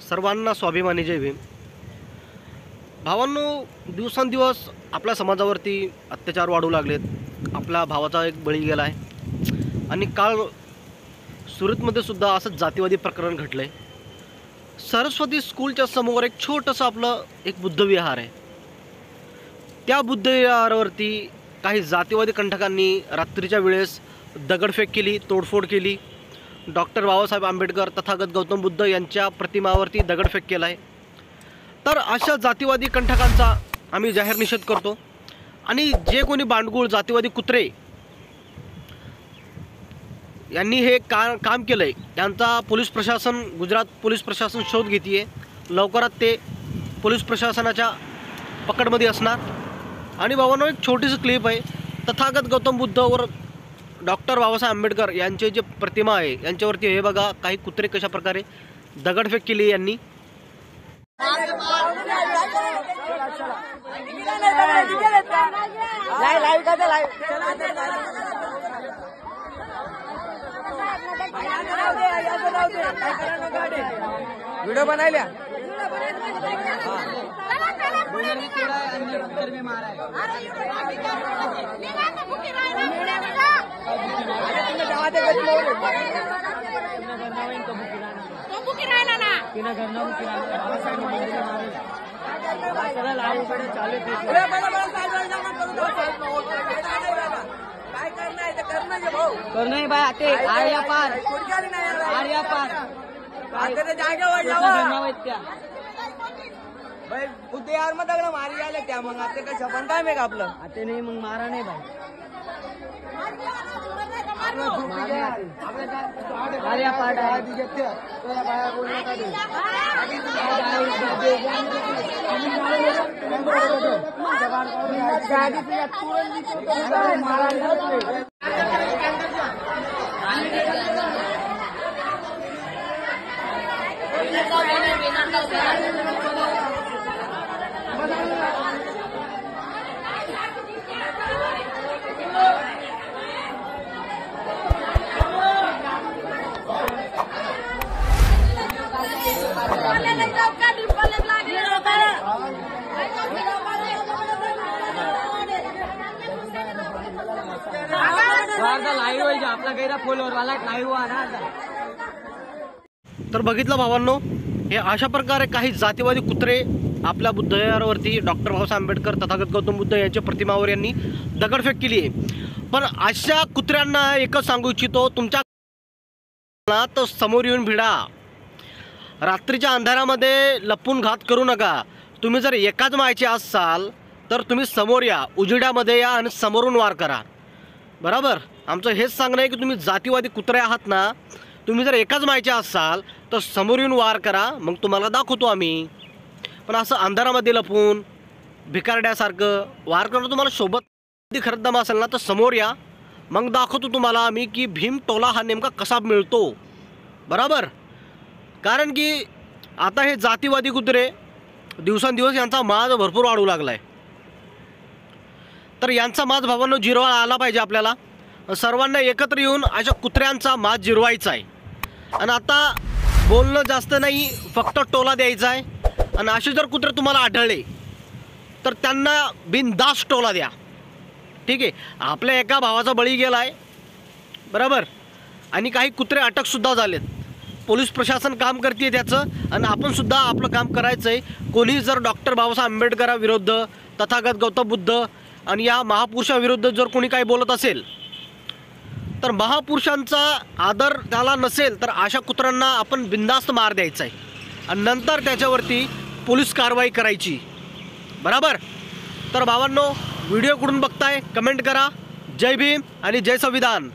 सर्वांना स्वाभिमानी जय भीम. भावांनो, दिवसेंदिवस आपल्या समाजावरती अत्याचार वाढू लागलेत. आपल्या भावाचा एक बळी गेला आहे आणि काल सुरतमध्ये सुद्धा असंच जातीवादी प्रकरण घडलं आहे. सरस्वती स्कूलच्या समोर एक छोटंसं आपलं एक बुद्धविहार आहे. त्या बुद्धविहारावरती काही जातीवादी कंटकांनी रात्रीच्या वेळेस दगडफेक केली, तोडफोड केली. डॉक्टर बाबासाहेब आंबेडकर तथागत गौतम बुद्ध यांच्या प्रतिमावरती दगडफेक केला आहे. तर अशा जातीवादी कंटकांचा आम्ही जाहीर निषेध करतो. आणि जे कोणी बांडगुळ जातीवादी कुत्रे यांनी हे काम केलं आहे त्यांचा गुजरात पोलीस प्रशासन शोध घेते आहे. लवकरात ते पोलीस प्रशासनाच्या पकडमध्ये असणार. आणि बाबांनो, एक छोटीशी क्लिप आहे. तथागत गौतम बुद्धवर डॉक्टर बाबासाहेब आंबेडकर यांचे जे प्रतिमा आहे यांच्यावरती हे बघा काही कुत्रे कशा प्रकारे दगडफेक केली यांनी. व्हिडिओ बनायला करणे भाई आते आर्या पार भाई बुद्धे यार मग दगड मारी आले त्या मग आता काय शपन काय मेघ आपलं आता नाही मग मारा नाही भाई आर्या पार आपला गैरा फॉलोअर वाला लाईव्ह आला. तर बघितलं भावांनो, हे अशा प्रकारे काही जातीवादी कुत्रे आपल्या बुद्धविहारावरती डॉक्टर बाबासाहेब आंबेडकर तथागत गौतम बुद्ध यांच्या प्रतिमावर यांनी दगडफेक केली आहे. पण अशा कुत्र्यांना एकच सांगू इच्छितो, तुमच्या तर समोर येऊन भिडा. रात्रीच्या अंधारामध्ये लपून घात करू नका. तुम्ही जर एकाच मायचे असाल तर तुम्ही समोर या, उजेड्यामध्ये या आणि समोरून वार करा. बरोबर, आमचं हेच सांगणं आहे की तुम्ही जातीवादी कुत्रे आहात ना, तुम्ही जर एकाच मायचे असाल तर समोर येऊन वार करा, मग तुम्हाला दाखवतो आम्ही. पण असं अंधारामध्ये लपून भिकारड्यासारखं वार करणं तुम्हाला सोबत खरंच दम असेल ना तर समोर या, मग दाखवतो तुम्हाला आम्ही की भीम टोला हा नेमका कसा मिळतो. बरोबर, कारण की आता हे जातीवादी कुत्रे दिवसेंदिवस यांचा माज भरपूर वाढू लागला आहे. तर यांचा माज भावांनो जिरवा आला पाहिजे. आपल्याला सर्वांना एकत्र येऊन अशा कुत्र्यांचा माज जिरवायचा आहे. आणि आता बोलणं जास्त नाही, फक्त टोला द्यायचा आहे. आणि असे जर कुत्रे तुम्हाला आढळले तर त्यांना बिनधास्त टोला द्या. ठीक आहे, आपल्या एका भावाचा बळी गेला आहे. बरोबर, आणि काही कुत्रे अटकसुद्धा झालेत. पोलीस प्रशासन काम करते त्याचं, आणि आपणसुद्धा आपलं काम करायचं आहे. कोणी जर डॉक्टर बाबासाहेब आंबेडकराविरुद्ध तथागत गौतम बुद्ध आणि या महापुरुषाविरुद्ध जर कोणी काही बोलत असेल तर महापुरुषांचा आदर त्याला नसेल तर अशा कुत्र्यांना आपण बिनधास्त मार द्यायचा आहे आणि नंतर त्याच्यावरती पोलीस कारवाई करायची. बरोबर. तर भावांनो, व्हिडिओ कुठून बघताय कमेंट करा. जय भीम आणि जय संविधान.